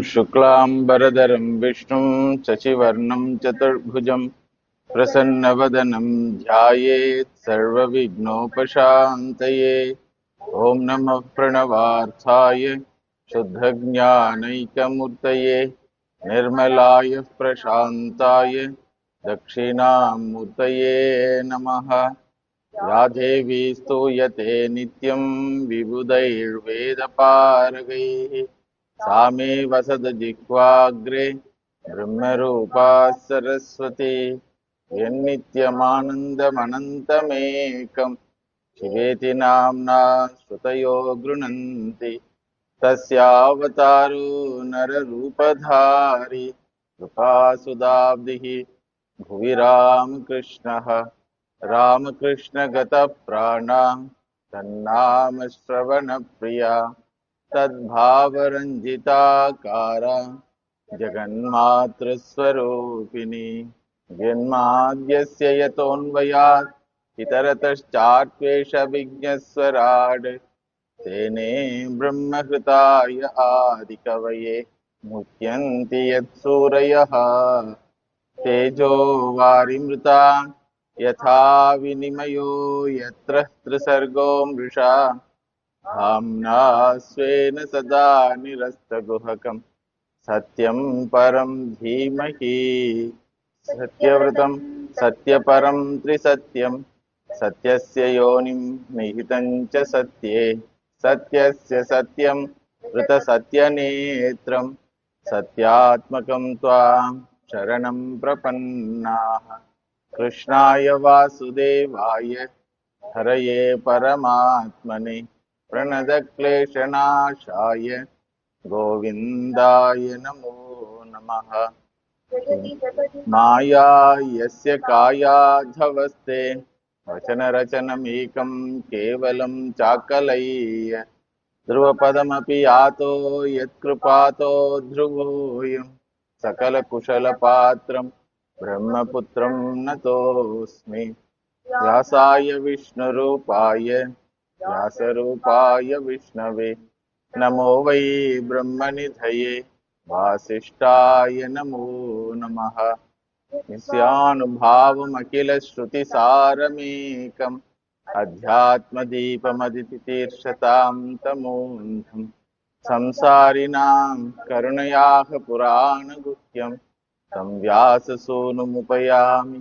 शुक्लांबरधरं विष्णुं शशिवर्णं चतुर्भुजं प्रसन्नवदनं ध्यायेत् सर्वविघ्नोपशान्तये। ॐ नमः प्रणवार्थाय शुद्धज्ञानैकमूर्तये निर्मलाय प्रशान्ताय दक्षिणामूर्तये नमः। या देवी स्तूयते नित्यं विबुधैर्वेदपारगैः सा मे वसदजिह्वाग्रे ब्रह्मरूपा सरस्वती। यन्नित्यमानन्दमनन्तमेकं शिवेति नाम्ना श्रुतयो गृह्णन्ति तस्यावतारो नररूपधारी कृपासुदाब्धिः भुवि रामकृष्णः। रामकृष्णगतः प्राणा तन्नाम श्रवणप्रिया तद्भावरञ्जिताकारा जगन्मातृस्वरूपिणी। जन्माद्यस्य यतोऽन्वयात् इतरतश्चार्थ्वेषविघ्नस्वराड् तेने ब्रह्महृताय आदिकवये मुह्यन्ति यत्सूरयः। तेजो वारिमृता यथा विनिमयो यत्र त्रिसर्गो मृषा धाम्ना स्वेन सदा निरस्तगुहकं सत्यं परं धीमहि। सत्यव्रतं सत्यपरं त्रिसत्यं सत्यस्य योनिं निहितं च सत्ये सत्यस्य सत्यं वृतसत्यनेत्रं सत्यात्मकं त्वां शरणं प्रपन्नाः। कृष्णाय वासुदेवाय हरये परमात्मने प्रणतक्लेशनाशाय गोविन्दाय नमो नमः। माया यस्य कायाधवस्ते वचनरचनमेकं केवलं चाकलय्य ध्रुवपदमपि यातो यत्कृपातो ध्रुवोऽयं सकलकुशलपात्रं ब्रह्मपुत्रं नतोऽस्मि। व्यासाय विष्णुरूपाय व्यासरूपाय विष्णवे नमो वै ब्रह्मनिधये वासिष्ठाय नमो नमः। निस्यानुभावमखिलश्रुतिसारमेकम् अध्यात्मदीपमदितितीर्षतां तमोऽन्धम् संसारिणां करुणयाः पुराणगुह्यं तं व्याससूनुमुपयामि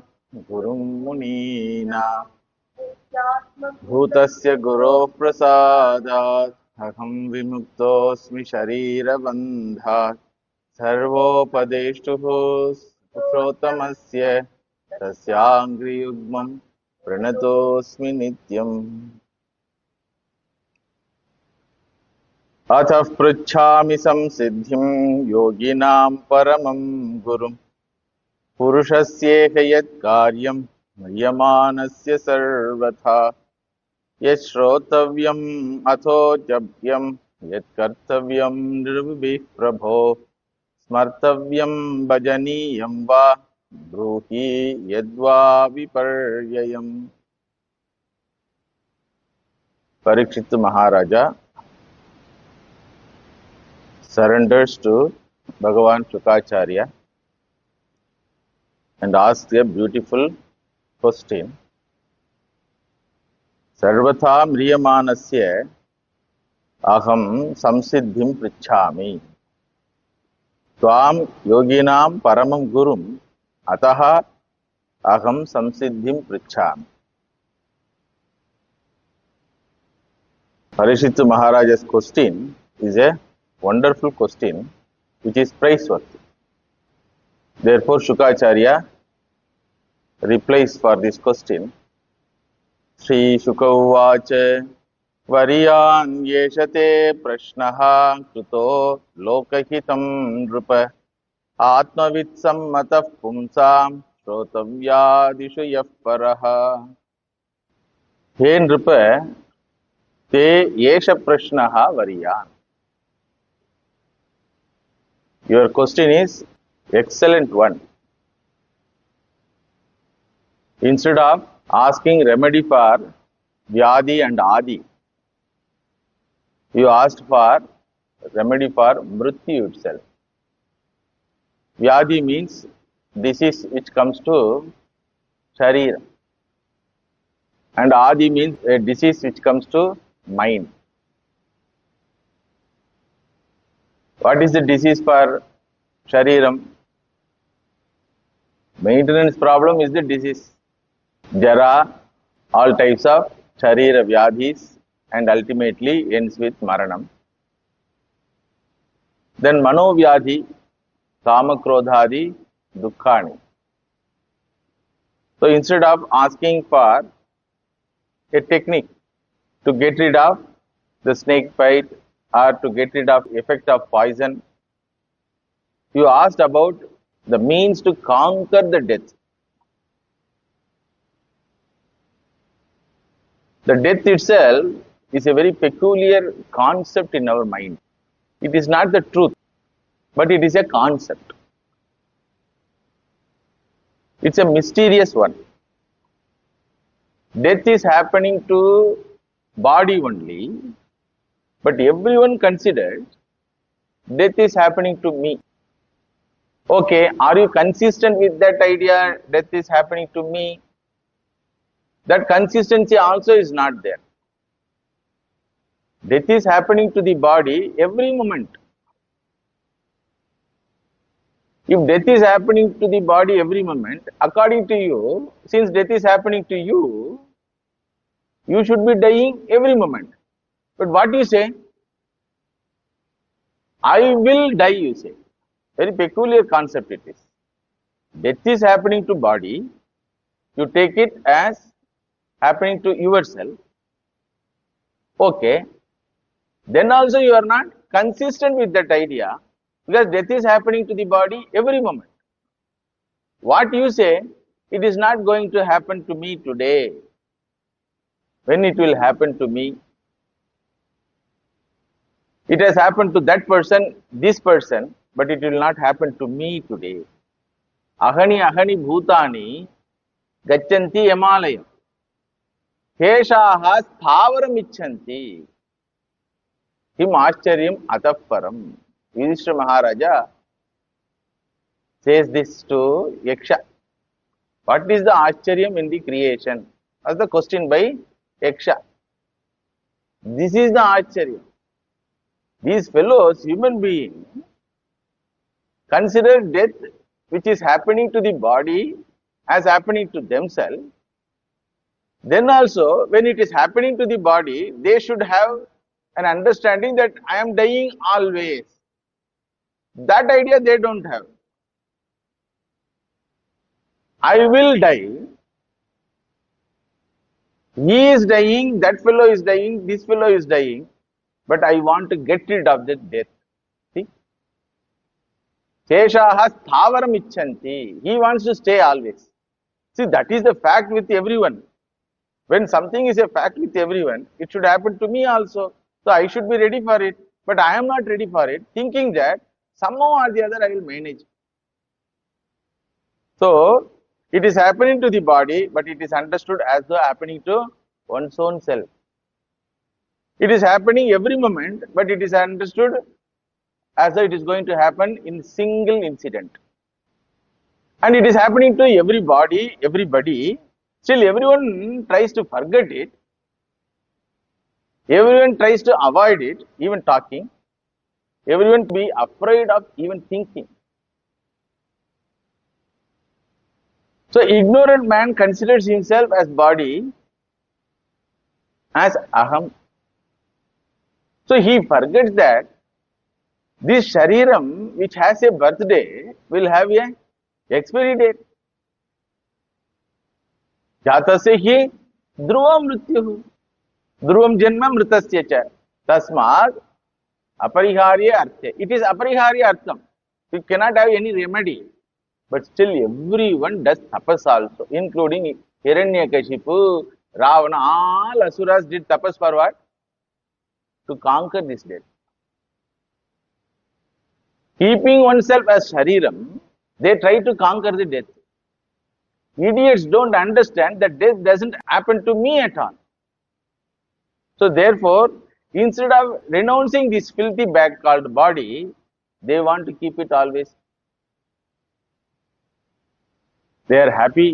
गुरुं मुनीनाम्। भूतस्य गुरोः प्रसादात् अहं विमुक्तोऽस्मि शरीरबन्धात् सर्वोपदेष्टुः पुरुषोत्तमस्य तस्याङ्घ्रियुग्मं प्रणतोऽस्मि नित्यम्। अतः पृच्छामि संसिद्धिं योगिनां परमं गुरुं पुरुषस्येह यत्कार्यं म्रियमाणस्य सर्वथा यच्छ्रोतव्यम् अथो जप्यं यत्कर्तव्यं नृभिः प्रभो स्मर्तव्यं भजनीयं वा ब्रूहि यद्वा विपर्ययम्। Parikshit Maharaja surrenders to Bhagavan Shukacharya and asks a beautiful question. Sarvatha mriyamanasya aham samsiddhim prichhami tvam yoginam paramam gurum ataha aham samsiddhim prichhami. Parikshit Maharaja's question is a wonderful question which is praiseworthy. Therefore, Shukacharya replies for this question. Shri Shuka uvacha variyan yeshate prashnaha kruto lokahitam nrupa atmavit sammatah pumsam shrotavyadishu yah paraha. He nrupa te yesha prashnaha variyan. Your question is excellent one. Instead of asking remedy for Vyadi and Adi, you asked for remedy for Mrityu itself. Vyadi means disease which comes to Sharira. And Adi means a disease which comes to mind. What is the disease for Shariram? Maintenance problem is the disease. Jara, all types of Sharira Vyadhis, and ultimately ends with Maranam. Then Mano Vyadhi, Kama Krodhadi, Dukkhani. So instead of asking for a technique to get rid of the snake bite or to get rid of effect of poison, you asked about the means to conquer the death. The death itself is a very peculiar concept in our mind. It is not the truth, but it is a concept. It's a mysterious one. Death is happening to body only, but everyone considers death is happening to me. Okay, are you consistent with that idea? Death is happening to me. That consistency also is not there. Death is happening to the body every moment. If death is happening to the body every moment, according to you, since death is happening to you, you should be dying every moment. But what you say? I will die, you say. Very peculiar concept it is. Death is happening to body, you take it as happening to yourself. Okay. Then also you are not consistent with that idea, because death is happening to the body every moment. What you say, it is not going to happen to me today. When it will happen to me? It has happened to that person, this person, but it will not happen to me today. Ahani ahani bhutani gachanti yamalayam. Keshaha sthavaram icchanti. Him ascharyam atapparam. Yudhishthira Maharaja says this to Yaksha. What is the ascharyam in the creation? That's the question by Yaksha. This is the ascharyam. These fellows, human beings, consider death which is happening to the body as happening to themselves. Then also, when it is happening to the body, they should have an understanding that I am dying always. That idea they don't have. I will die. He is dying, that fellow is dying, this fellow is dying, but I want to get rid of that death. See? Sheshaha sthavaram icchanti. He wants to stay always. See, that is the fact with everyone. When something is a fact with everyone, it should happen to me also. So I should be ready for it. But I am not ready for it, thinking that somehow or the other I will manage. So it is happening to the body, but it is understood as though happening to one's own self. It is happening every moment, but it is understood as though it is going to happen in single incident. And it is happening to everybody. Still, everyone tries to forget it. Everyone tries to avoid it, even talking. Everyone be afraid of even thinking. So, ignorant man considers himself as body, as aham. So, he forgets that this shariram, which has a birthday, will have a expiry date. Jatasya hi dhruvam mrityuhu. Dhruvam janma mritasya cha. Tasmad apariharya artha. It is apariharya artham. You cannot have any remedy. But still everyone does tapas also, including Hiranyakashipu, Ravana, all asuras did tapas for what? To conquer this death. Keeping oneself as shariram, they try to conquer the death. Idiots don't understand that death doesn't happen to me at all. So therefore, instead of renouncing this filthy bag called body, they want to keep it always. They are happy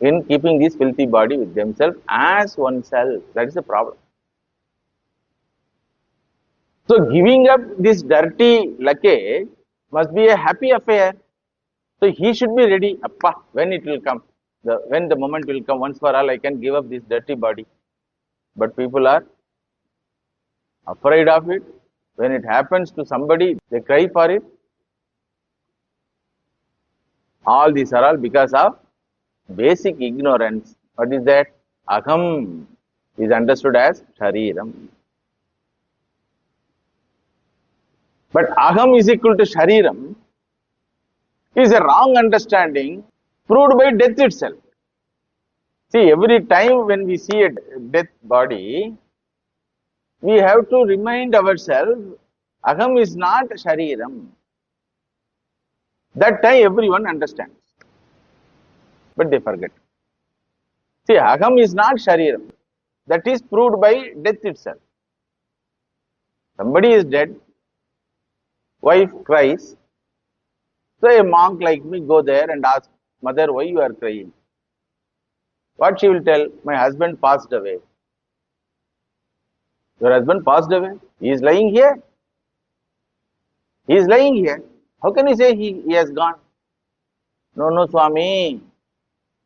in keeping this filthy body with themselves as oneself. That is the problem. So giving up this dirty luggage must be a happy affair. So he should be ready. Appa, when it will come, when the moment will come, once for all, I can give up this dirty body. But people are afraid of it. When it happens to somebody, they cry for it. All these are all because of basic ignorance. What is that? Aham is understood as shariram. But aham is equal to shariram is a wrong understanding proved by death itself. See, every time when we see a death body, we have to remind ourselves, aham is not shariram. That time everyone understands. But they forget. See, aham is not shariram. That is proved by death itself. Somebody is dead, wife cries. So a monk like me go there and ask, mother, why you are crying? What she will tell? My husband passed away. Your husband passed away? He is lying here. He is lying here. How can you say he has gone? No, Swami.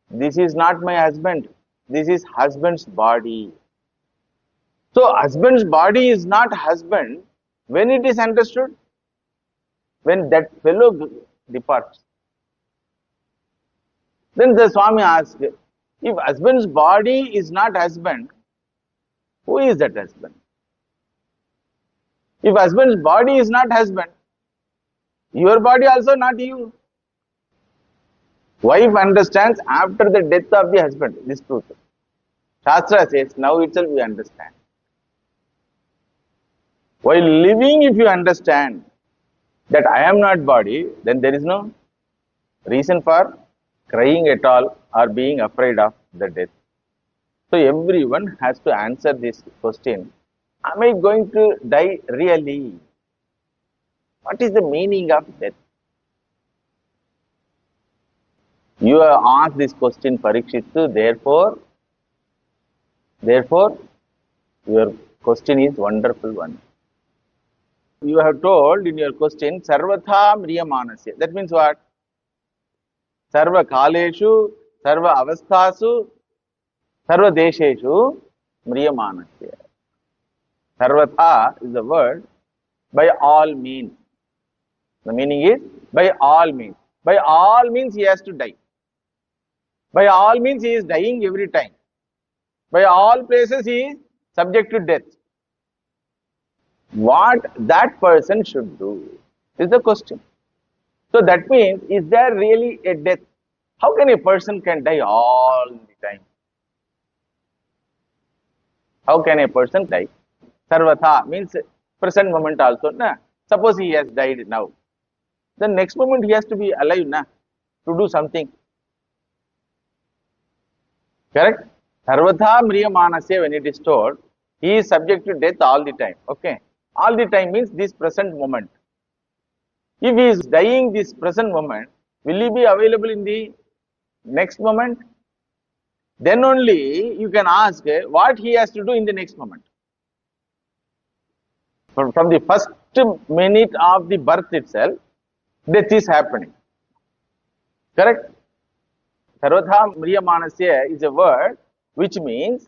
This is not my husband. This is husband's body. So husband's body is not husband when it is understood. When that fellow departs. Then the Swami asks, if husband's body is not husband, who is that husband? If husband's body is not husband, your body also not you. Wife understands after the death of the husband, this truth. Shastra says, now itself we understand. While living, if you understand that I am not body, then there is no reason for crying at all or being afraid of the death. So everyone has to answer this question. Am I going to die really? What is the meaning of death? You have asked this question, Parikshittu, therefore, your question is wonderful one. You have told in your question, Sarvatha Mriyamanasya. That means what? Sarva Kaleshu, Sarva Avasthasu, Sarva Desheshu, Mriyamanasya. Sarvatha is the word by all means. The meaning is by all means. By all means he has to die. By all means he is dying every time. By all places he is subject to death. What that person should do is the question. So that means, is there really a death? How can a person can die all the time? How can a person die? Sarvatha means present moment also. Na? Suppose he has died now. The next moment he has to be alive na? To do something. Correct? Sarvatha Mriyamanasya, when it is told, he is subject to death all the time. Okay? All the time means this present moment. If he is dying this present moment, will he be available in the next moment? Then only you can ask what he has to do in the next moment. From the first minute of the birth itself, death is happening. Correct? Sarvatha Mriyamanasya is a word which means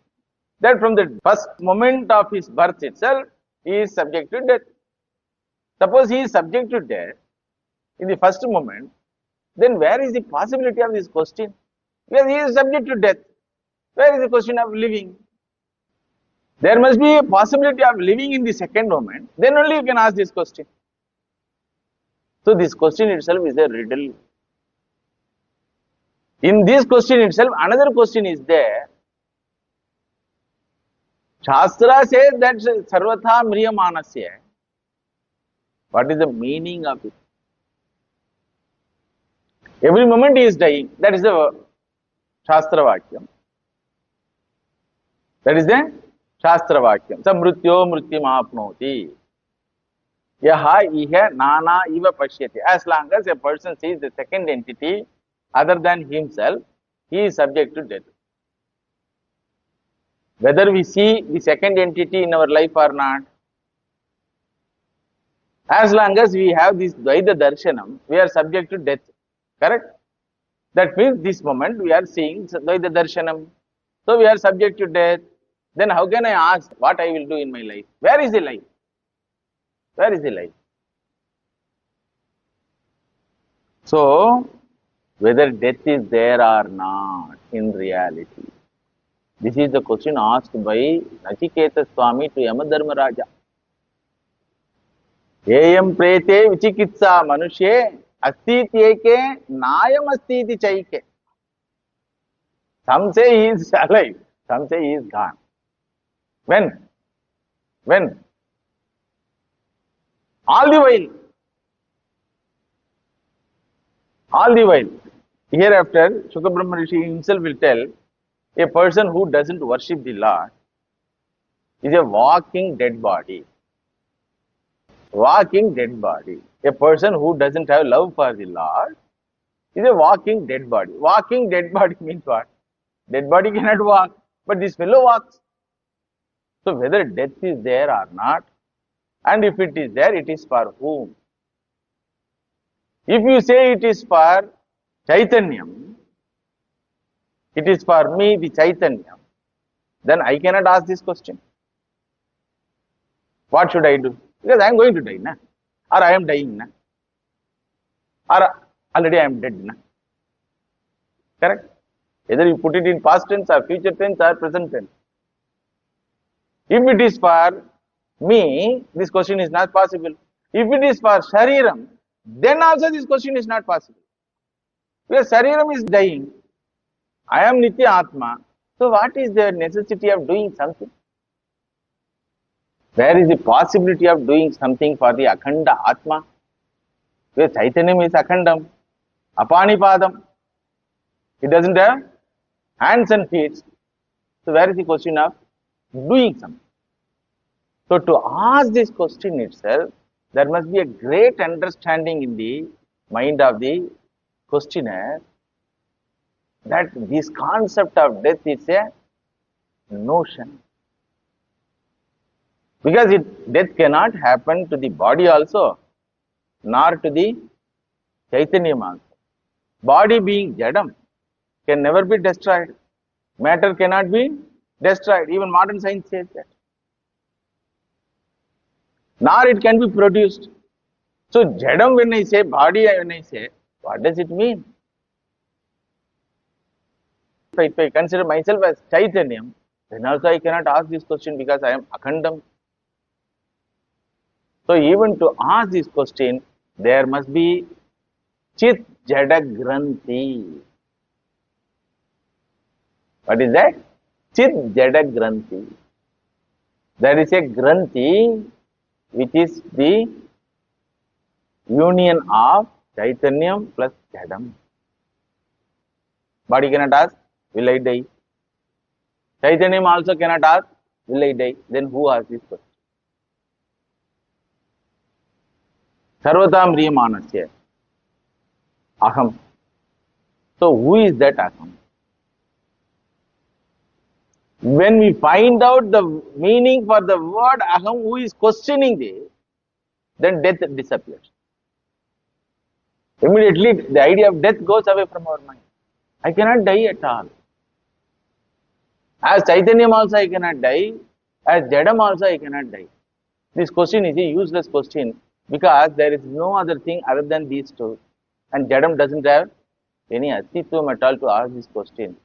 that from the first moment of his birth itself, he is subject to death. Suppose he is subject to death in the first moment, then where is the possibility of this question? Because he is subject to death. Where is the question of living? There must be a possibility of living in the second moment, then only you can ask this question. So this question itself is a riddle. In this question itself, another question is there. Shastra says that Sarvatha Mriyamanasya. What is the meaning of it? Every moment he is dying. That is the Shastra Vakyam. That is the Shastra Vakyam. Samrutyo mrityamapnoti. Yaha iha nana iva pashyati. As long as a person sees the second entity other than himself, he is subject to death. Whether we see the second entity in our life or not, as long as we have this Dvaita Darshanam, we are subject to death. Correct? That means this moment we are seeing Dvaita Darshanam. So we are subject to death. Then how can I ask what I will do in my life? Where is the life? Where is the life? So, whether death is there or not in reality, this is the question asked by Nachiketa Swami to Yamadharmaraja. Eyam prete vichikitsa manushe astityeke nayam astiti chaike. Some say he is alive, some say he is gone. When? When? All the while. All the while. Hereafter, Shukabrahma Rishi himself will tell, a person who doesn't worship the Lord is a walking dead body. Walking dead body. A person who doesn't have love for the Lord is a walking dead body. Walking dead body means what? Dead body cannot walk, but this fellow walks. So whether death is there or not, and if it is there, it is for whom? If you say it is for Chaitanyam, it is for me, the Chaitanyam, then I cannot ask this question. What should I do? Because I am going to die, na? Or I am dying, na? Or already I am dead, na? Correct? Either you put it in past tense or future tense or present tense. If it is for me, this question is not possible. If it is for Shariram, then also this question is not possible. Because Shariram is dying. I am Nitya Atma. So what is the necessity of doing something? Where is the possibility of doing something for the Akhanda Atma? Because Chaitanyam is Akhandam, Apanipadam. It doesn't have hands and feet. So where is the question of doing something? So to ask this question itself, there must be a great understanding in the mind of the questioner that this concept of death is a notion. Because death cannot happen to the body also, nor to the Chaitanyam also. Body being Jadam can never be destroyed. Matter cannot be destroyed. Even modern science says that. Nor it can be produced. So Jadam, when I say, body when I say, what does it mean? If I consider myself as Chaitanyam, then also I cannot ask this question because I am Akhandam. So even to ask this question, there must be Chit Jada Granthi. What is that? Chit Jada Granthi. There is a Granthi which is the union of Chaitanyam plus Jadam. Body cannot ask, will I die? Chaitanyam also cannot ask, will I die? Then who asks this question? Sarvatam Riyamanasya. Aham. So who is that Aham? When we find out the meaning for the word Aham, who is questioning this, then death disappears. Immediately the idea of death goes away from our mind. I cannot die at all. As Chaitanyam also I cannot die, as Jadam also I cannot die. This question is a useless question because there is no other thing other than these two. And Jadam doesn't have any astitvam at all to ask this question.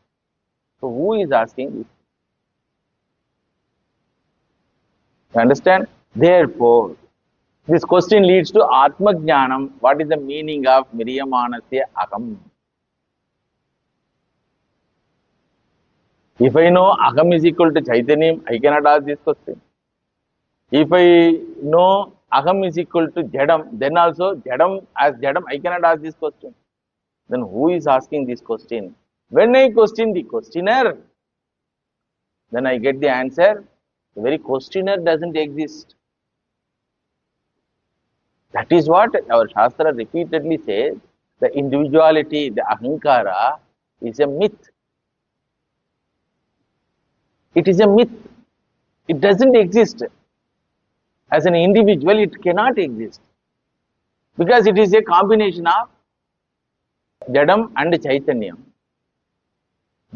So who is asking this? You understand? Therefore, this question leads to Atma Jnanam. What is the meaning of Miriyamanasya Aham? If I know Aham is equal to Chaitanyam, I cannot ask this question. If I know Aham is equal to Jadam, then also Jadam as Jadam, I cannot ask this question. Then who is asking this question? When I question the questioner, then I get the answer. The very questioner doesn't exist. That is what our Shastra repeatedly says. The individuality, the ahankara is a myth. It is a myth. It doesn't exist. As an individual, it cannot exist. Because it is a combination of Jadam and Chaitanyam.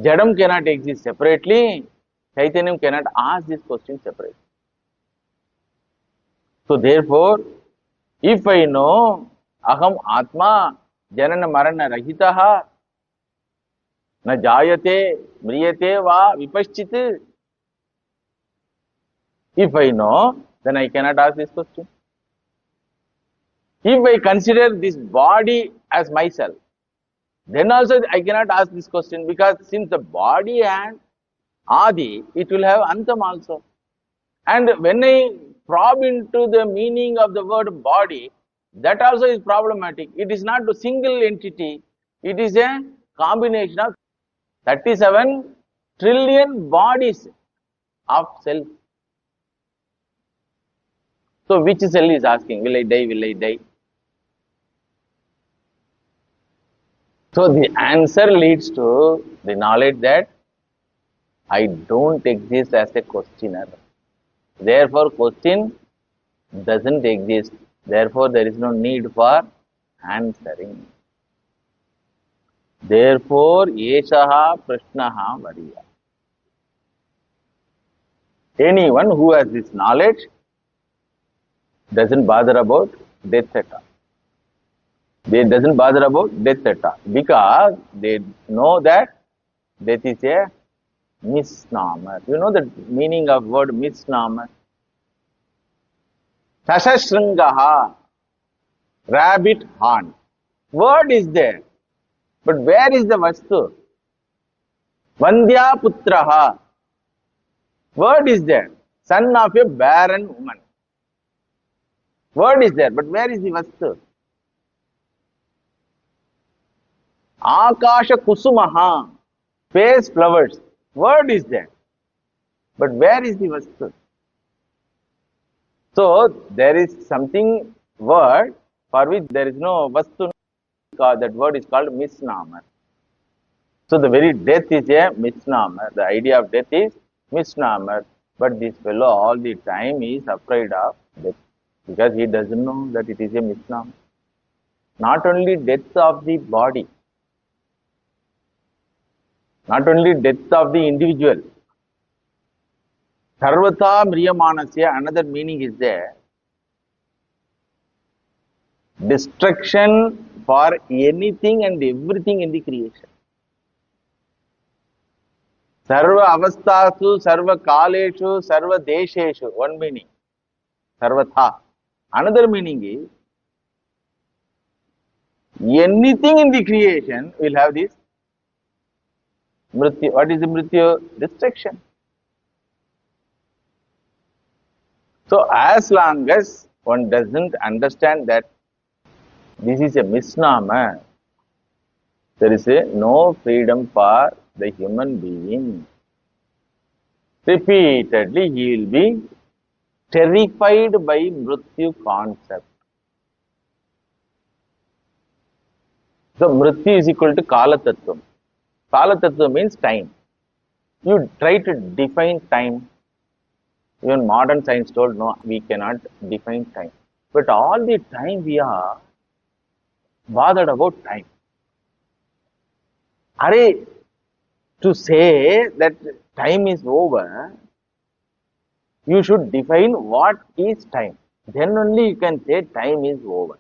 Jadam cannot exist separately. Chaitanyam cannot ask this question separately. So therefore, if I know Aham Atma Janana Marana Rahitaha Na Jayate Mriyate Va Vipaschit, if I know, then I cannot ask this question. If I consider this body as myself, then also I cannot ask this question, because since the body and Adi, it will have Antam also. And when I probe into the meaning of the word body, that also is problematic. It is not a single entity, it is a combination of 37 trillion bodies of self. So which cell is asking, will I die, will I die? So the answer leads to the knowledge that I don't exist as a questioner. Therefore, question doesn't exist. Therefore, there is no need for answering. Therefore, Eshaha Prashnaha Variya. Anyone who has this knowledge doesn't bother about death at all. They doesn't bother about death at all, because they know that death is a misnomer. You know the meaning of word misnomer? Sashashringaha, rabbit horn. Word is there, but where is the vastu? Vandya putraha. Word is there, son of a barren woman. Word is there, but where is the vastu? Akasha kusumaha, space flowers. Word is there, but where is the vastu? So there is something word for which there is no vastu. That word is called misnomer. So the very death is a misnomer. The idea of death is misnomer. But this fellow all the time is afraid of death, because he doesn't know that it is a misnomer. Not only death of the body, not only death of the individual. Sarvata Mriyamanasya, another meaning is there. Destruction for anything and everything in the creation. Sarva avastasu, sarva kaleshu, sarva desheshu. One meaning. Sarvatha. Another meaning is, anything in the creation will have this mrityu. What is the mrityu? Destruction. So as long as one doesn't understand that this is a misnomer, there is no freedom for the human being. Repeatedly he will be terrified by mrityu concept. So mrityu is equal to kala tattva. Kala tattva means time. You try to define time. Even modern science told, no, we cannot define time. But all the time we are bothered about time. Arey, to say that time is over, you should define what is time. Then only you can say time is over.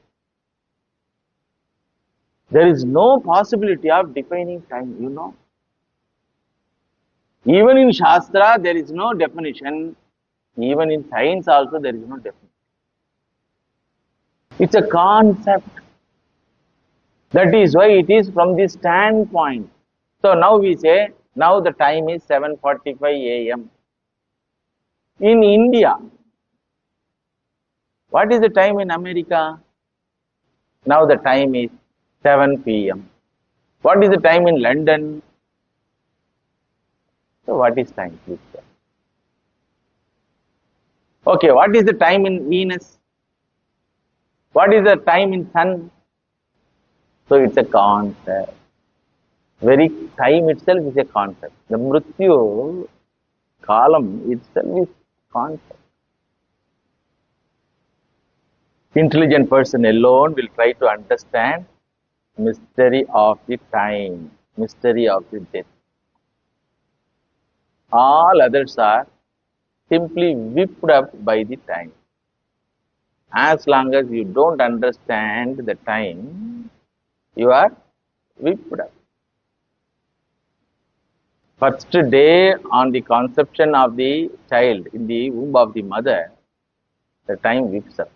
There is no possibility of defining time, you know. Even in Shastra, there is no definition. Even in science also, there is no definition. It's a concept. That is why it is from this standpoint. So now we say, now the time is 7:45 a.m. In India, what is the time in America? Now the time is 7 p.m. What is the time in London? So what is time, please? Okay, what is the time in Venus? What is the time in sun? So it's a concept. Very time itself is a concept. The mrityu, kalam itself is concept. Intelligent person alone will try to understand mystery of the time, mystery of the death. All others are simply whipped up by the time. As long as you don't understand the time, you are whipped up. First day on the conception of the child in the womb of the mother, the time whips up.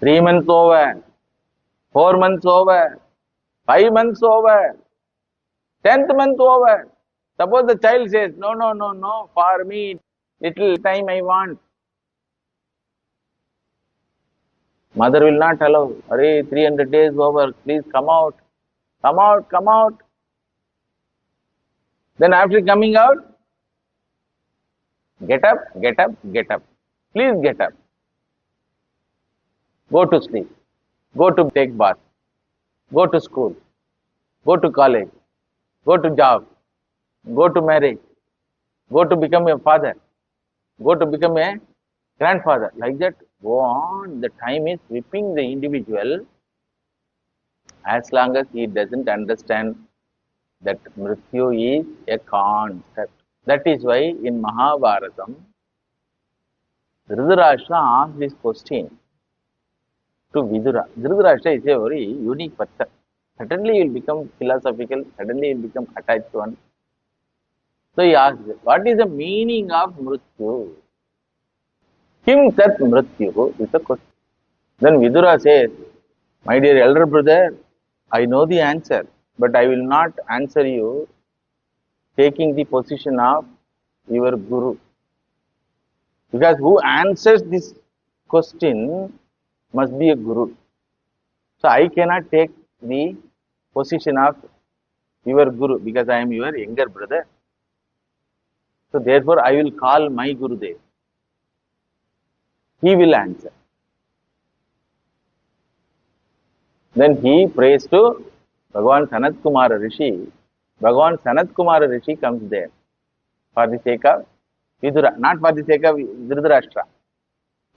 3 months over, 4 months over, 5 months over, 10th month over. Suppose the child says, no, no, no, no, for me, little time I want. Mother will not allow. Arey, 300 days over, please come out. Come out, come out. Then after coming out, get up, get up, get up. Please get up. Go to sleep. Go to take bath. Go to school. Go to college. Go to job. Go to marriage. Go to become a father. Go to become a grandfather. Like that, go on. The time is whipping the individual as long as he doesn't understand that mrityu is a concept. That is why in Mahabharatam, Dhritarashtra asked this question to Vidura. Dhritarashtra is a very unique person. Suddenly he will become philosophical, suddenly he will become attached to one. So he asked, what is the meaning of mrityu? Kim tat mrityu is the question. Then Vidura says, my dear elder brother, I know the answer, but I will not answer you taking the position of your guru. Because who answers this question must be a guru. So I cannot take the position of your guru because I am your younger brother. So therefore I will call my Gurudev. He will answer. Then he prays to Bhagavan Sanat Kumara Rishi. Bhagavan Sanat Kumara Rishi comes there for the sake of Vidura, not for the sake of Dhritarashtra,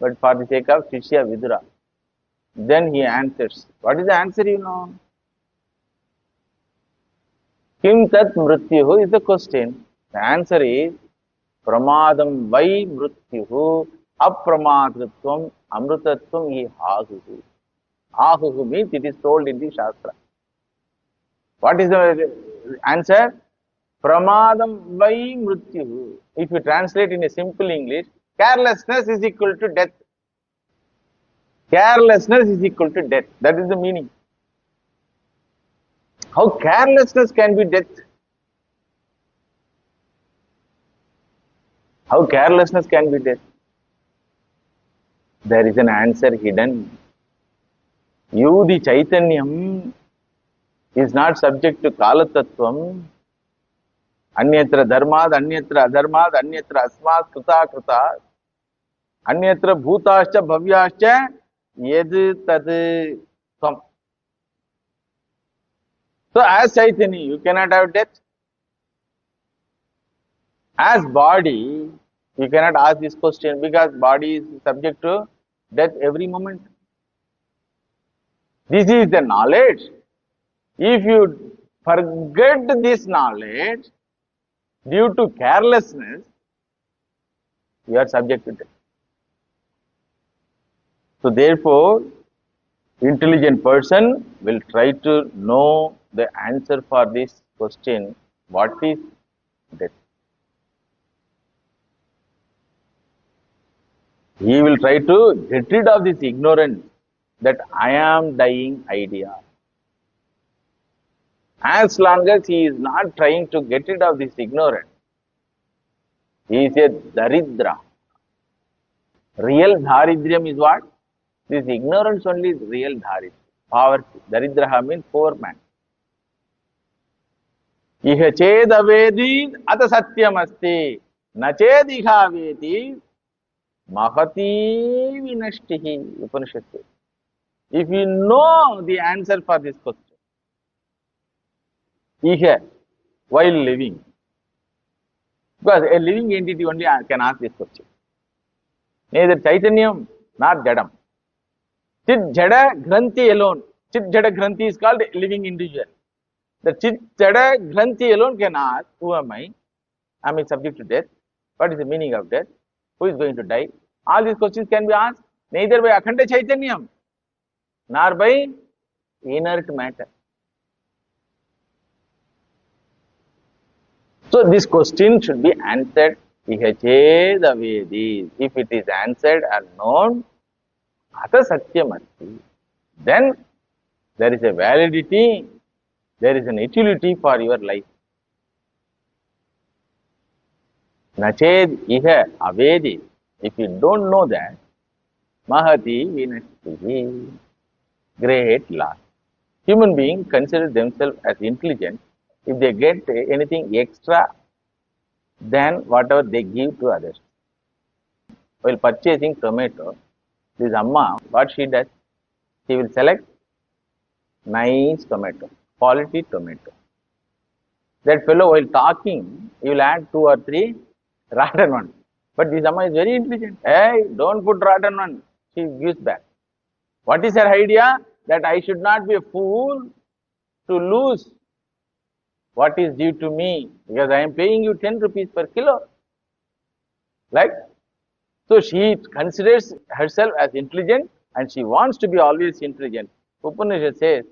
but for the sake of Shishya Vidura. Then he answers. What is the answer you know? Kim tat mrityuhu is the question. The answer is Pramadam vai mrityuhu apramadritvam amrutatvam hi ahuhu. Ahuhu means it is told in the Shastra. What is the answer? Pramadam vai mrityuhu. If you translate in a simple English, carelessness is equal to death. Carelessness is equal to death. That is the meaning. How carelessness can be death? How carelessness can be death? There is an answer hidden. You, the Chaitanyam, is not subject to Kala Tattvam. Anyatra dharmad, anyatra adharmad, anyatra asmat krita krita, anyatra bhutascha bhavyascha yed tad tvam. So as Chaitanya, you cannot have death. As body, you cannot ask this question because body is subject to death every moment. This is the knowledge. If you forget this knowledge due to carelessness, you are subject to death. So therefore, intelligent person will try to know the answer for this question, what is death? He will try to get rid of this ignorance that I am dying idea. As long as he is not trying to get rid of this ignorance, he is a daridra. Real daridryam is what? This ignorance only is real daridra. Poverty. Daridraha means poor man. Iha chedavedi ata satyam asti. Na chediha vedi mahati vinashtihi. Upanishad says. if you know the answer for this question, Iha, while living, because a living entity only can ask this question. Neither Chaitanyam nor Jadam. Chit Jada Granthi alone. Chit Jada Granthi is called a living individual. The Chit Jada Granthi alone can ask, who am I? Am I subject to death? What is the meaning of death? Who is going to die? All these questions can be asked neither by Akhanda Chaitanyam nor by inert matter. So this question should be answered Ihache the Vedis. If it is answered and known, Ata Satyamasti, then there is a validity, there is an utility for your life. Nached Iha Avedi. If you don't know that, Mahati Vinashtihi, great loss. Human beings consider themselves as intelligent if they get anything extra than whatever they give to others. While purchasing tomato, this Amma, what she does, she will select nice tomato, quality tomato. That fellow, while talking, he will add 2 or 3 rotten ones. But this Amma is very intelligent. Hey, don't put rotten one. She gives back. What is her idea? That I should not be a fool to lose what is due to me, because I am paying you 10 rupees per kilo. Like, so she considers herself as intelligent and she wants to be always intelligent. Upanishad says,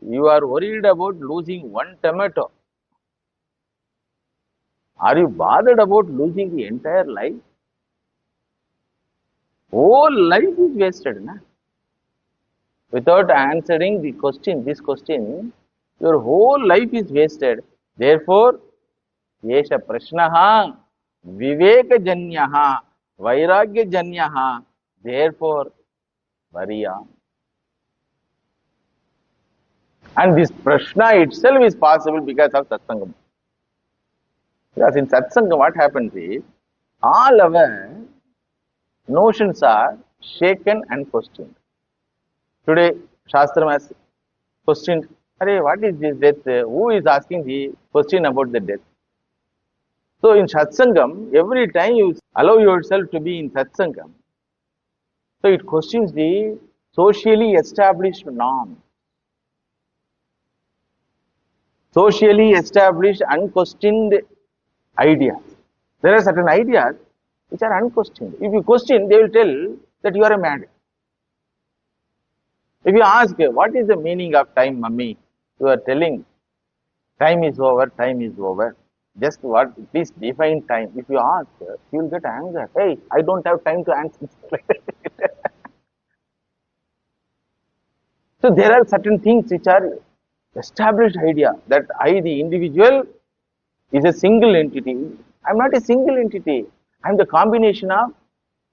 you are worried about losing 1 tomato. Are you bothered about losing the entire life? Whole life is wasted, na? Without answering the question, this question, your whole life is wasted. Therefore, Yesha Prashnaha, Viveka Janyaha, Vairagya Janyaha, therefore, Variya. And this Prashna itself is possible because of Satsangam. Because in Satsangam, what happens is, all our notions are shaken and questioned. Today, Shastram has questioned, what is this death? Who is asking the question about the death? So in Satsangam, every time you allow yourself to be in Satsangam, so it questions the socially established norm. Socially established, unquestioned ideas. There are certain ideas which are unquestioned. If you question, they will tell that you are a mad. If you ask, what is the meaning of time, mummy? You are telling, time is over, time is over. Just what, please define time. If you ask, you will get anger. Hey, I don't have time to answer. So there are certain things which are established idea that I, the individual, is a single entity. I am not a single entity. I am the combination of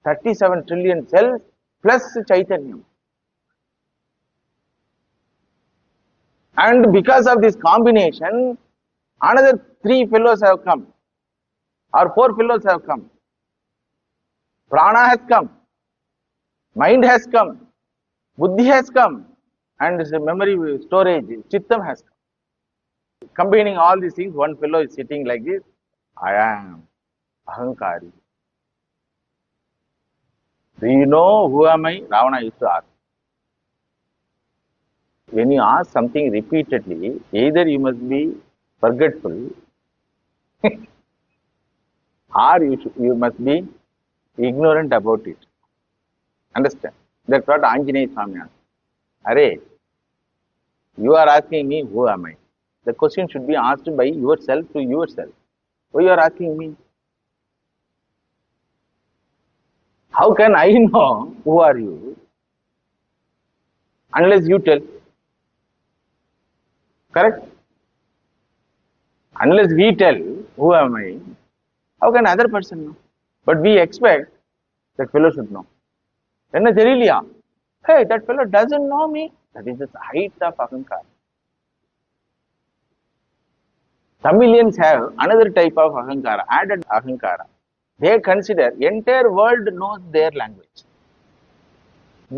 37 trillion cells plus Chaitanyam. And because of this combination, another 3 fellows have come, or 4 fellows have come. Prana has come, mind has come, buddhi has come, and memory storage, chittam has come. Combining all these things, one fellow is sitting like this. I am Ahankari. Do you know who am I? Ravana used to ask. When you ask something repeatedly, either you must be forgetful or you must be ignorant about it. Understand? That's what Anjaneya Swami asked. Arey, you are asking me, who am I? The question should be asked by yourself to yourself. Why you are asking me? How can I know who are you? Unless you tell. Correct? Unless we tell, who am I? How can other person know? But we expect that fellow should know. Then hey, that fellow doesn't know me. That is the height of Ahankara. Tamilians have another type of Ahankara, added Ahankara. They consider entire world knows their language.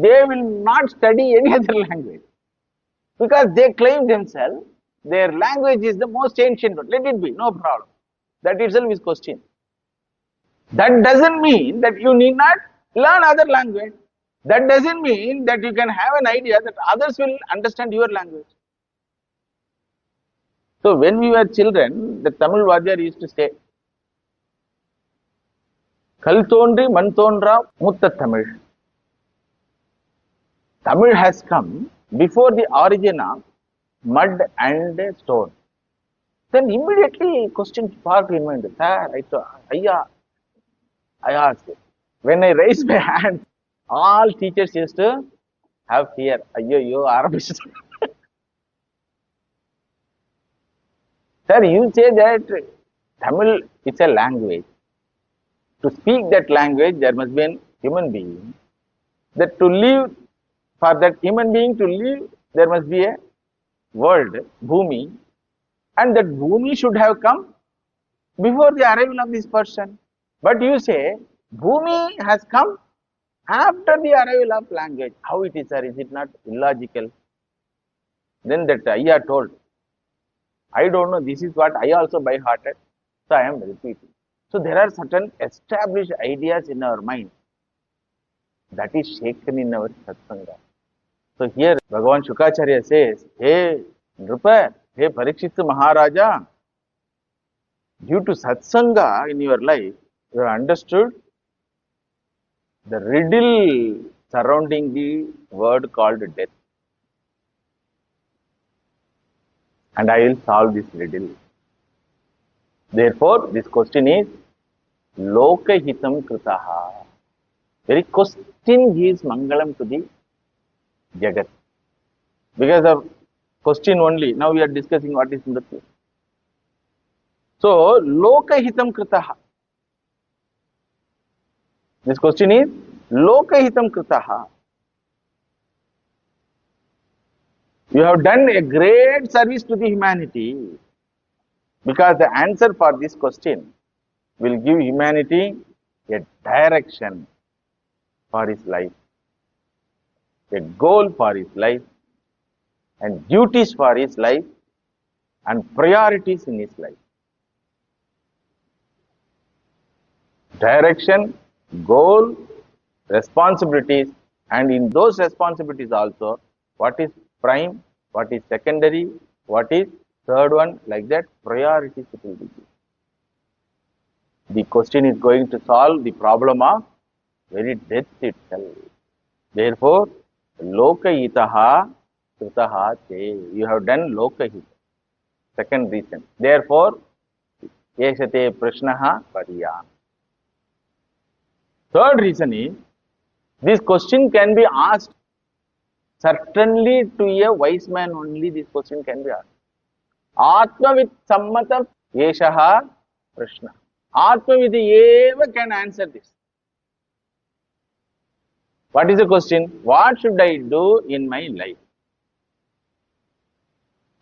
they will not study any other language because they claim themselves their language is the most ancient one. Let it be, no problem. That itself is question. That doesn't mean that you need not learn other language. That doesn't mean that you can have an idea that others will understand your language. So when we were children, the Tamil Vadyar used to say, Kal tondri man tondra mutta Tamil. Tamil has come before the origin of mud and stone. Then immediately question sparked in my mind. Sir, I asked. When I raised my hand, all teachers used to have fear. Ayyo, Arabic. Sir, you say that Tamil is a language. To speak that language, there must be a human being. That to live, for that human being to live, there must be a world, Bhumi. And that Bhumi should have come before the arrival of this person. But you say, Bhumi has come after the arrival of language. How it is, sir? Is it not illogical? Then that Ayya told, I don't know, this is what I also by hearted, so I am repeating. So there are certain established ideas in our mind that is shaken in our satsanga. So here Bhagavan Shukacharya says, hey Nrupa, hey Parikshit Maharaja, due to satsanga in your life, you have understood the riddle surrounding the word called death. And I will solve this riddle. Therefore, this question is Lokahitam Kritaha. Very question gives Mangalam to the Jagat. Because of question only, now we are discussing what is Mrityu. So, Lokahitam Kritaha. This question is Lokahitam Kritaha. You have done a great service to the humanity because the answer for this question will give humanity a direction for his life, a goal for his life, and duties for his life, and priorities in his life. Direction, goal, responsibilities, and in those responsibilities also, what is prime, what is secondary, what is third one, like that, priorities it will be. The question is going to solve the problem of very death itself. Therefore, Lokahitaha Kritaha te. You have done Lokahita. Second reason. Therefore, Yeshate Prashnaha Pariya. Third reason is, this question can be asked certainly to a wise man only. This question can be asked. Atmavid sammata yeshaha prashna. Atmavid eva can answer this. What is the question? What should I do in my life?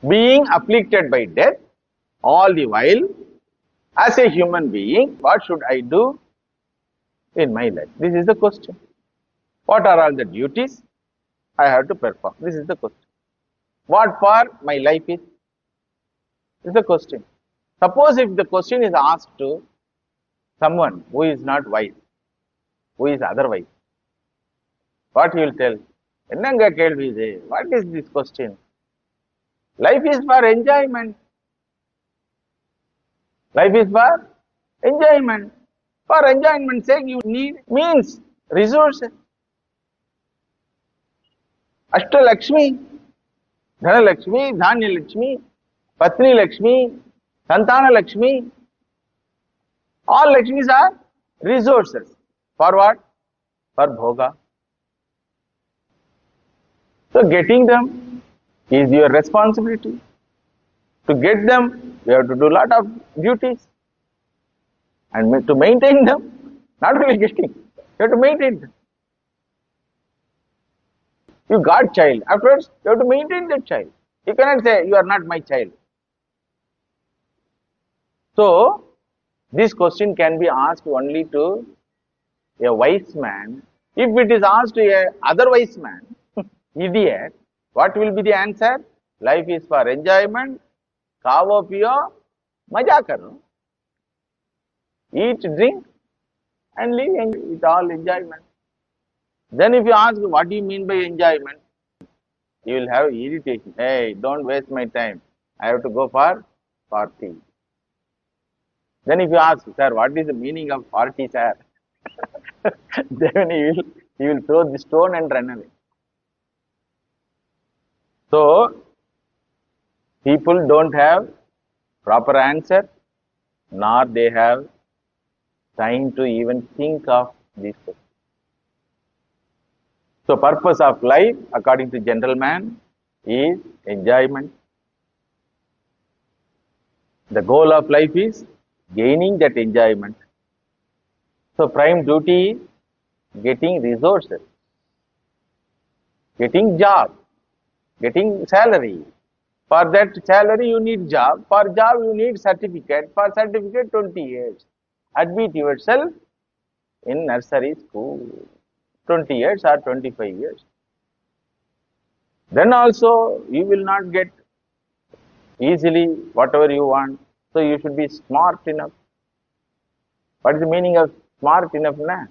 Being afflicted by death all the while, as a human being, what should I do in my life? This is the question. What are all the duties I have to perform? This is the question. What for my life is? This is the question. Suppose if the question is asked to someone who is not wise, who is otherwise, what he will tell? Ennanga kelvi idu? What is this question? Life is for enjoyment. Life is for enjoyment. For enjoyment's sake, you need means, resources. Ashtalakshmi, Dhanalakshmi, Dhanyalakshmi, Patni Lakshmi, Santana Lakshmi. All Lakshmis are resources. For what? For bhoga. So getting them is your responsibility. To get them, you have to do a lot of duties. And to maintain them, not only getting, you have to maintain them. You got child. Afterwards, you have to maintain that child. You cannot say, you are not my child. So, this question can be asked only to a wise man If it is asked to a otherwise man, idiot, what will be the answer? Life is for enjoyment, खाओ पियो, मजा करो, eat, drink, and live with all enjoyment. Then if you ask, what do you mean by enjoyment? You will have irritation. Hey, don't waste my time. I have to go for party. Then if you ask, sir, what is the meaning of party, sir? Then he will throw the stone and run away. So, people don't have proper answer, nor they have time to even think of these questions. So, purpose of life, according to gentleman, is enjoyment. The goal of life is gaining that enjoyment. So, prime duty is getting resources, getting job, getting salary. For that salary, you need job. For job, you need certificate. For certificate, 20 years. Admit yourself in nursery school. 20 years or 25 years. Then also, you will not get easily whatever you want. So, you should be smart enough. What is the meaning of smart enough? Na?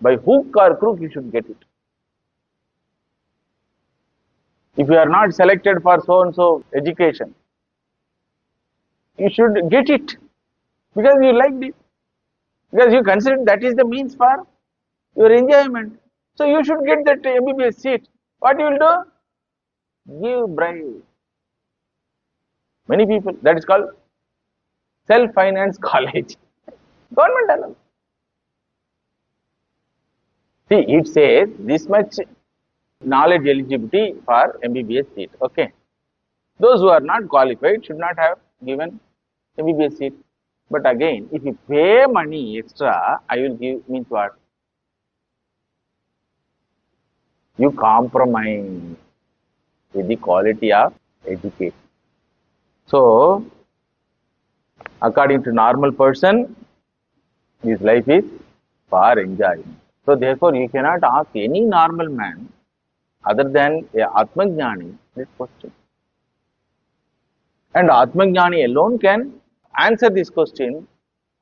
By hook or crook, you should get it. If you are not selected for so and so education, you should get it because you liked it, because you consider that is the means for your enjoyment. So you should get that MBBS seat. What you will do? Give bribe. Many people, that is called self-finance college. Government alone. See, it says this much knowledge eligibility for MBBS seat. Okay. Those who are not qualified should not have given MBBS seat. But again, if you pay money extra, I will give, means what? You compromise with the quality of education. So, according to normal person, his life is for enjoyment. So, therefore, you cannot ask any normal man other than a Atmajnani this question. And Atmajnani alone can answer this question.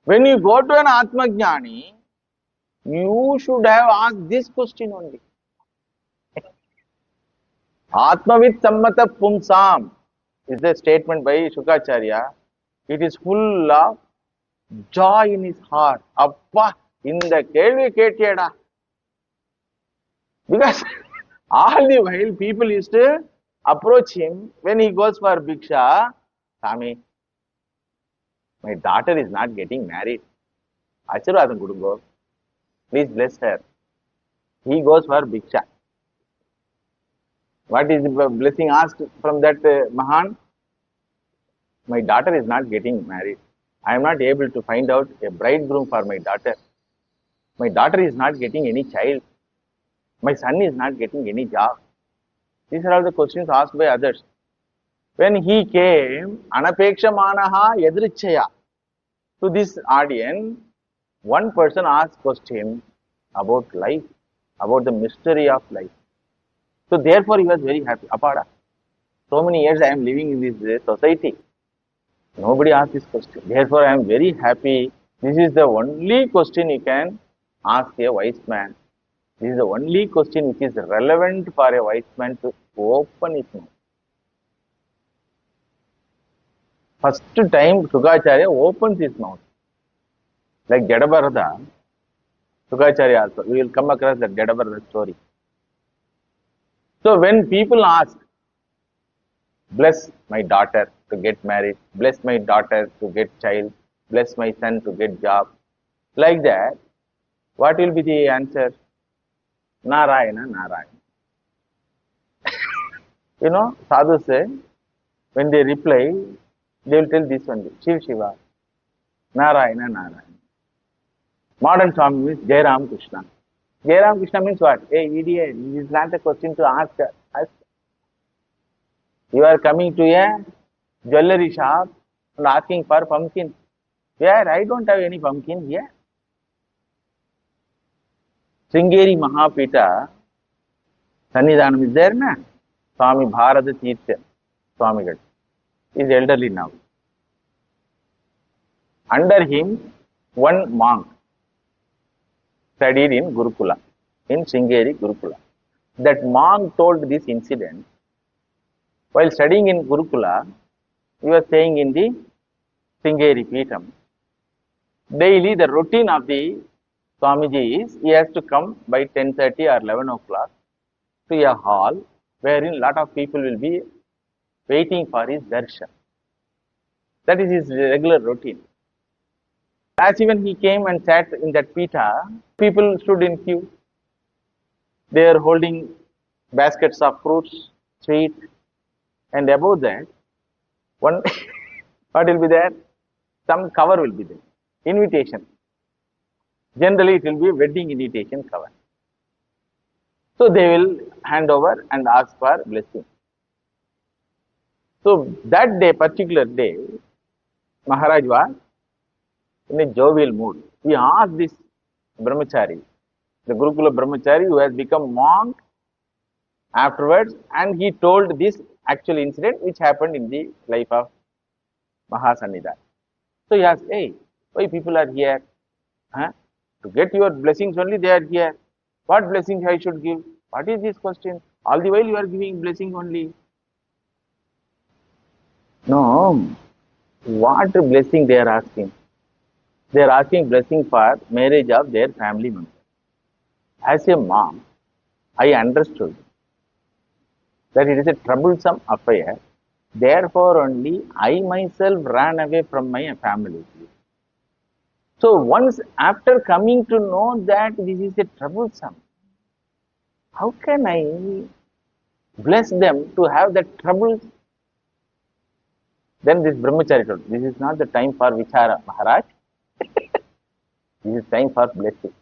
When you go to an Atmajnani, you should have asked this question only. Atmavit sammata pumsam is the statement by Shukacharya. It is full of joy in his heart. Appa, in the kelvi ketiyada. Because all the while people used to approach him when he goes for Bhiksha. Swami, my daughter is not getting married. Achirvadam Kudungo. Please bless her. He goes for Bhiksha. What is the blessing asked from that Mahan? My daughter is not getting married. I am not able to find out a bridegroom for my daughter. My daughter is not getting any child. My son is not getting any job. These are all the questions asked by others. When he came, Anapekshamanaha Yadrichaya, to this audience, one person asked question about life, about the mystery of life. So therefore he was very happy. Apada, so many years I am living in this society. Nobody asked this question. Therefore I am very happy. This is the only question you can ask a wise man. This is the only question which is relevant for a wise man to open his mouth. First time Shukacharya opens his mouth. Like Jadabarada, Shukacharya also. We will come across that Jadabarada story. So when people ask, bless my daughter to get married, bless my daughter to get child, bless my son to get job, like that, what will be the answer? Narayana, Narayana. You know, sadhus say, when they reply, they will tell this one, Shiv Shiva, Narayana, Narayana. Modern Swami means Jai Ram Krishna. Jai Ram Krishna means what? Hey, idiot, this is not a question to ask. You are coming to a jewelry shop and asking for pumpkin. Where? I don't have any pumpkin here. Sringeri Mahapita, Sannidhanam is there, na? Swami Bharata Tirtha, Swami God, is elderly now. Under him, one monk studied in Gurukula, in Sringeri Gurukula. That monk told this incident. While studying in Gurukula, he was staying in the Sringeri Peetham. Daily, the routine of the Swamiji is he has to come by 10:30 or 11 o'clock to a hall wherein lot of people will be waiting for his darshan. That is his regular routine. As even he came and sat in that Peetha, people stood in queue. They are holding baskets of fruits, sweet, and above that, one what will be there? Some cover will be there. Invitation. Generally, it will be a wedding invitation cover. So they will hand over and ask for blessing. So that day, particular day, Maharaj was in a jovial mood. He asked this brahmachari, the Gurukula brahmachari who has become monk afterwards, and he told this actual incident which happened in the life of Mahasannidhan. So he asked, hey, why people are here? Huh? To get your blessings only they are here. What blessings I should give? What is this question? All the while you are giving blessing only. No. What blessing they are asking? They are asking blessing for marriage of their family member. As a mom, I understood that it is a troublesome affair. Therefore only I myself ran away from my family. So once after coming to know that this is a troublesome, how can I bless them to have that trouble? Then this brahmachari told, this is not the time for vichara, Maharaj. This is time for blessing.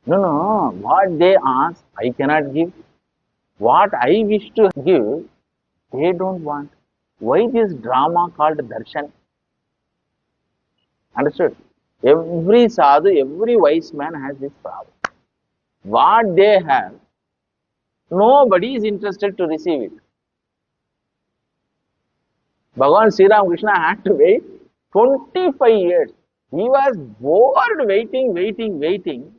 No, what they ask, I cannot give. What I wish to give, they don't want. Why this drama called darshan? Understood? Every sadhu, every wise man has this problem. What they have, nobody is interested to receive it. Bhagavan Sri Ramakrishna had to wait 25 years. He was bored waiting.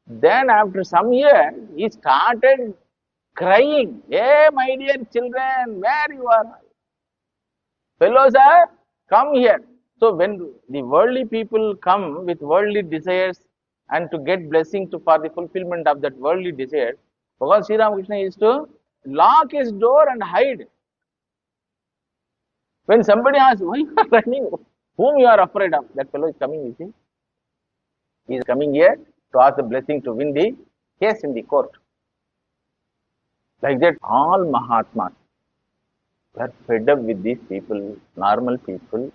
Then after some years, he started crying. Hey, my dear children, where you are? Fellows are, come here. So when the worldly people come with worldly desires and to get blessing for the fulfillment of that worldly desire, Bhagavan Sri Ramakrishna is to lock his door and hide. When somebody asks, why you are running? Whom you are afraid of? That fellow is coming, you see. He is coming here to ask the blessing to win the case in the court. Like that, all Mahatmas are fed up with these people, normal people,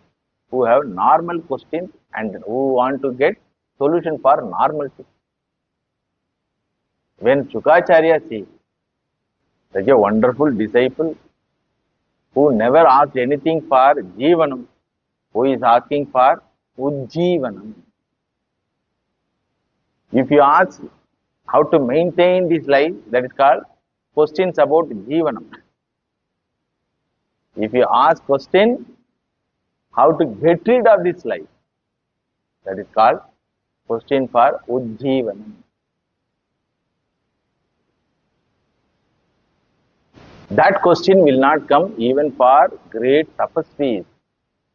who have normal questions and who want to get solution for normalcy. When Shukacharya sees such a wonderful disciple who never asked anything for Jivanam, who is asking for Ujjivanam. If you ask how to maintain this life, that is called questions about Jivanam. If you ask question how to get rid of this life, that is called question for Ujjivanam. That question will not come even for great tapasvis.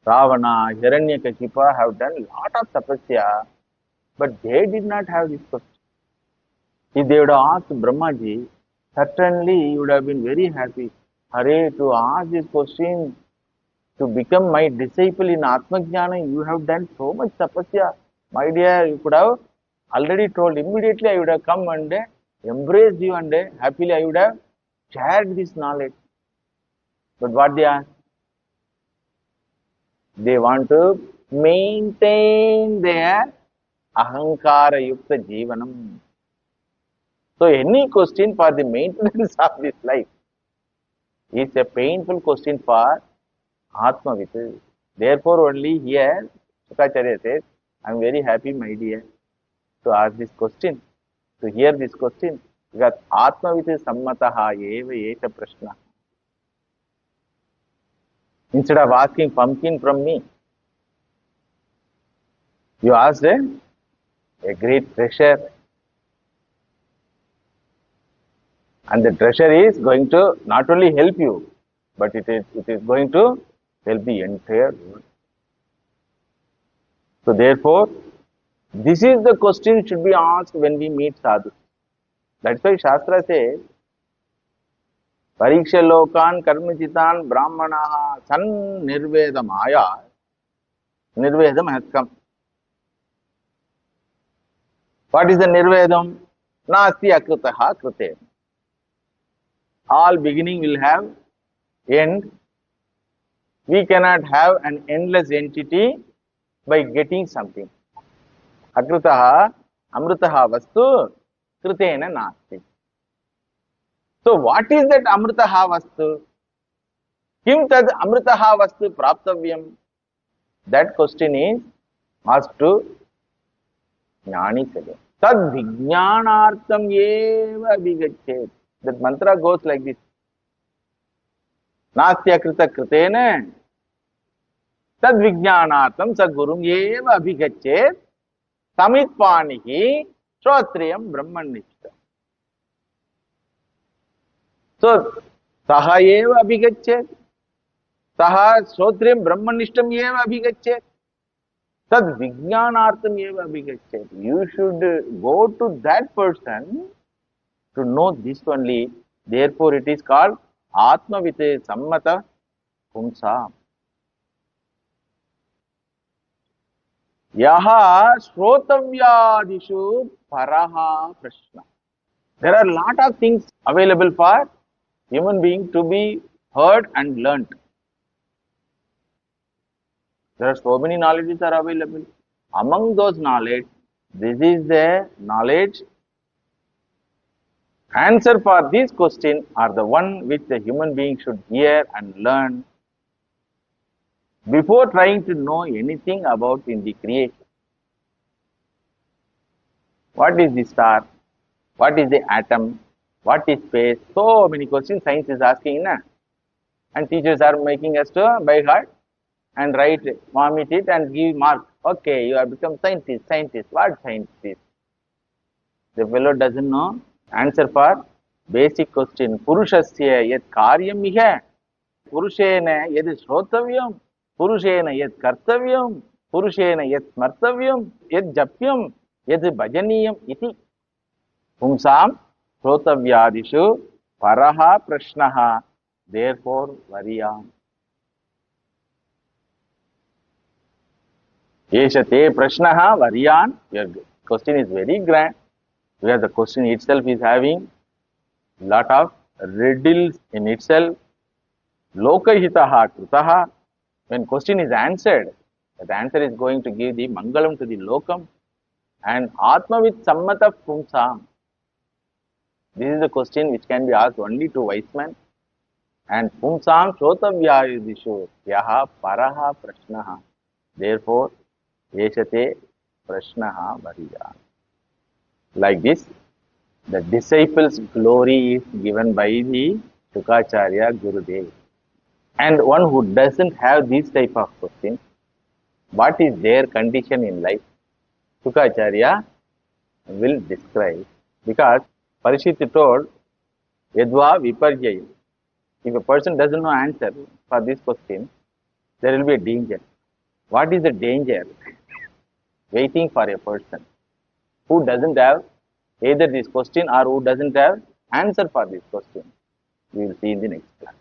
Ravana, Hiranyakashipa have done lot of tapasya, but they did not have this question. If they would have asked Brahmaji, certainly he would have been very happy. Hare, to ask this question, to become my disciple in Atmajnana, you have done so much tapasya. My dear, you could have already told, immediately I would have come and embraced you and happily I would have shared this knowledge. But what they ask? They want to maintain their ahankara yukta jivanam. So any question for the maintenance of this life is a painful question for Atmavit. Therefore only here Shukacharya says, I am very happy, my dear. to ask this question, to hear this question? Because Atmavit Sammataha eva esha prashna. Instead of asking pumpkin from me, you asked a great treasure. And the treasure is going to not only help you, but it is going to help the entire world. So therefore, this is the question should be asked when we meet sadhus. That's why Shastra says, Pariksha lokan karmachitan brahmanaha san nirvedam aya nirvedam has come. What is the nirvedam? Nasti akritaha krite. All beginning will have end. We cannot have an endless entity by getting something. Akritaha amritaha vastu kritena nasti. So what is that amritaha vastu? Kim tad amritaha vastu praptavyam? That question is asked to Jnani Sada. Tad vijnanartham eva vigachet. That mantra goes like this. Nastya krita kritena tad vijnanartham sagurum eva vigachet samitpanihi shrotriyam brahmanishta. So, saha eva abhigachet, saha shrotriyam brahmanishtam eva abhigachet, tad vijnanartham eva abhigachet. You should go to that person to know this only. Therefore, it is called Atmavite Sammata Pumsa. Yaha Shrotavyadishu Paraha Prashna. There are a lot of things available for human being to be heard and learnt. There are so many knowledges are available. Among those knowledge, this is the knowledge. Answer for this question are the one which the human being should hear and learn before trying to know anything about in the creation. What is the star? What is the atom? What is space? So many questions science is asking, na? And teachers are making us to by heart and write, vomit it and give mark. Okay, you have become scientist. What scientist? The fellow doesn't know answer for basic question. Purushasya yat karyam iha. Purushena yad shrotavyam. Purushena yad kartavyam. Purushena yad smartavyam. Yad japyam. Yad bhajaniyam iti. Pumsam shrotavyadishu paraha prashnaha. Therefore, variyam. Yeshate prashnaha variyan. Your question is very grand. Because the question itself is having lot of riddles in itself. Lokahitaha krutaha. When question is answered, that answer is going to give the mangalam to the lokam. And Atmavit Sammata Pumsam. This is the question which can be asked only to wise men. And Pumsam Shrotavyayudishu Yaha Paraha Prashnaha. Therefore, Yeshate Prashnaha Variya. Like this, the disciples' glory is given by the Shukacharya Gurudev. And one who doesn't have this type of question, what is their condition in life? Shukacharya will describe. Because Parishit told, Yadva Viparjaya. If a person doesn't know answer for this question, there will be a danger. What is the danger? Waiting for a person who doesn't have either this question or who doesn't have answer for this question. We will see in the next class.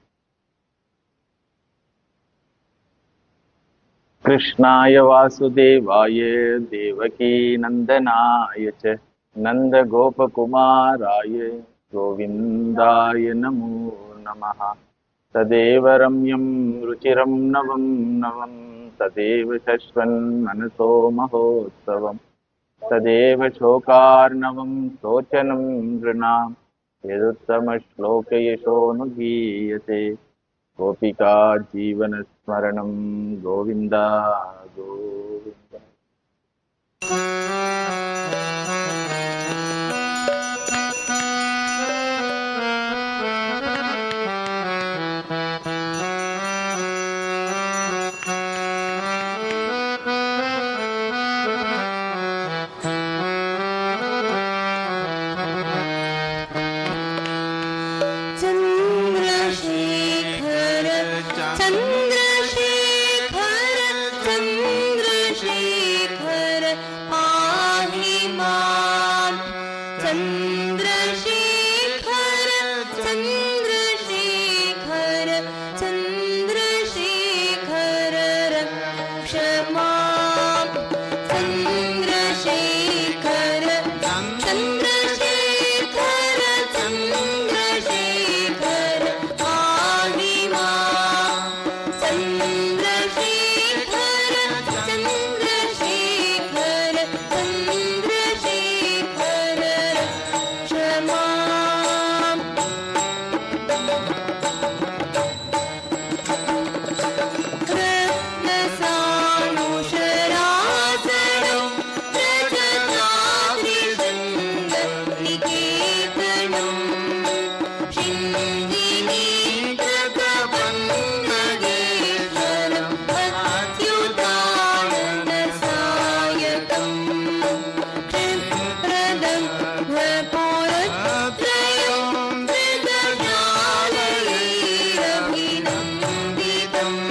Krishnaya Vasudevaya Devaki Nandanaya Cha Nanda Gopakumaraya Govindaya Namo Namaha Tadeva Ramyam Ruchiram Navam Navam Tadeva Shashvan Manaso Mahotsavam Tadeva Shokarnavam Sochanam Drinam Yeduttama Shloka Yashonugiyate Gopika Jivana Smaranam Govinda Govinda Chandrashekhar Chandrashekhar Chandrashekhar रक्ष माम् चन्द्रशेखर चन्द्रशेखर चन्द्रशेखर पाहि माम् चन्द्रशेखर चन्द्रशेखर चन्द्रशेखर रक्ष माम् रत्नसानुशरासनं रजताद्रिशृङ्गनिकेतनं शिञ्जिनीकृतपन्नगेश्वरम् अच्युतानन्दसायकम् क्षिप्रदं भपुरत्रयं मृगजालैरभिनन्दितम्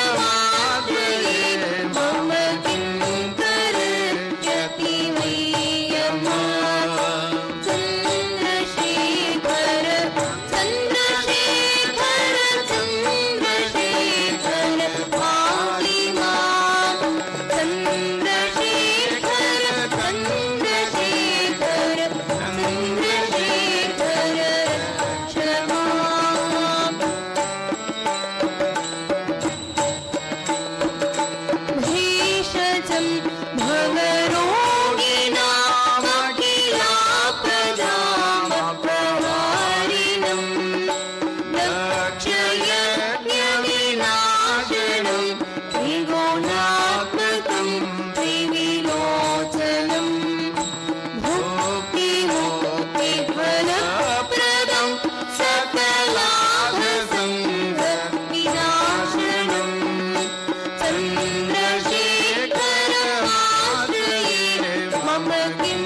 चन्द्रशेखरमात्रये मम किं करिष्यति मय्यमा चन्द्रशेखर चन्द्रशेखर चन्द्रशेखर पाहि माम् चन्द्रशेखर चन्द्रशेखर चन्द्रशेखर रक्ष माम् भेषजं भवरोगिणामखिलापदामपहारिणं लक्ष्ययज्ञविनाशनं त्रिगुणात्मकं त्रिविलोचनं भुक्तिमुक्तिफलप्रदं सकलाभसङ्गविनाशनं चन्द्रशेखरमाश्रये मम किं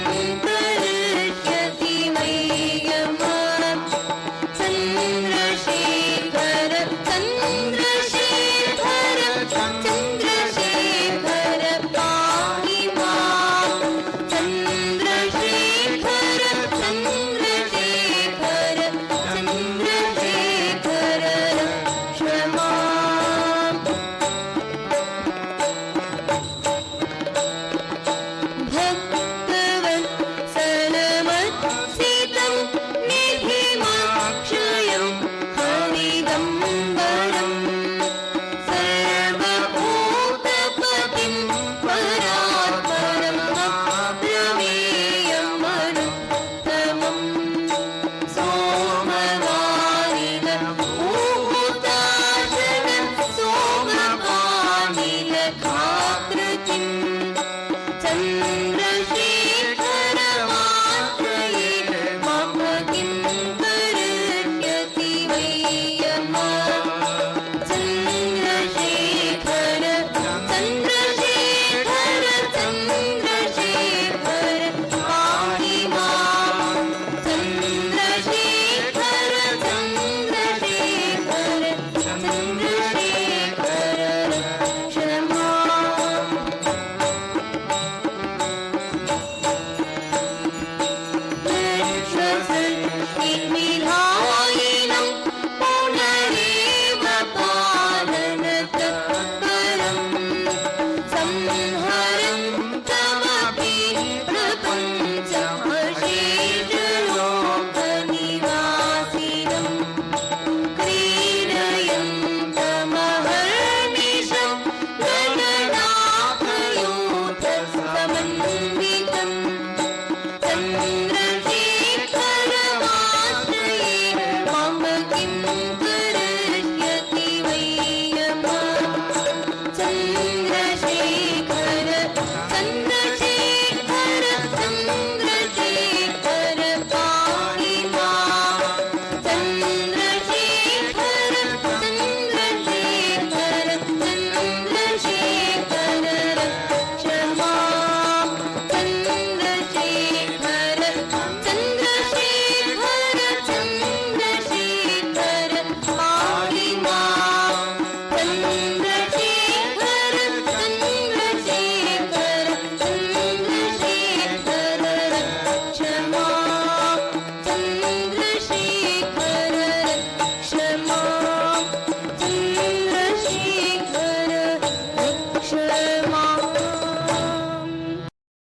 करिष्यति मय्यमा चन्द्रशेखर चन्द्रशेखर चन्द्रशेखर पाहि माम् चन्द्रशेखर चन्द्रशेखर चन्द्रशेखर रक्ष माम् भक्तवत्सलमत्सितं निधिमक्षयं हरिदम्बरं सर्वभूतपतिं परात्परम् अप्रमेयमनुत्तमम् सोमवारिण ऊहुताशग सोमपानिलकाकृतिम् चन्द्रशेखर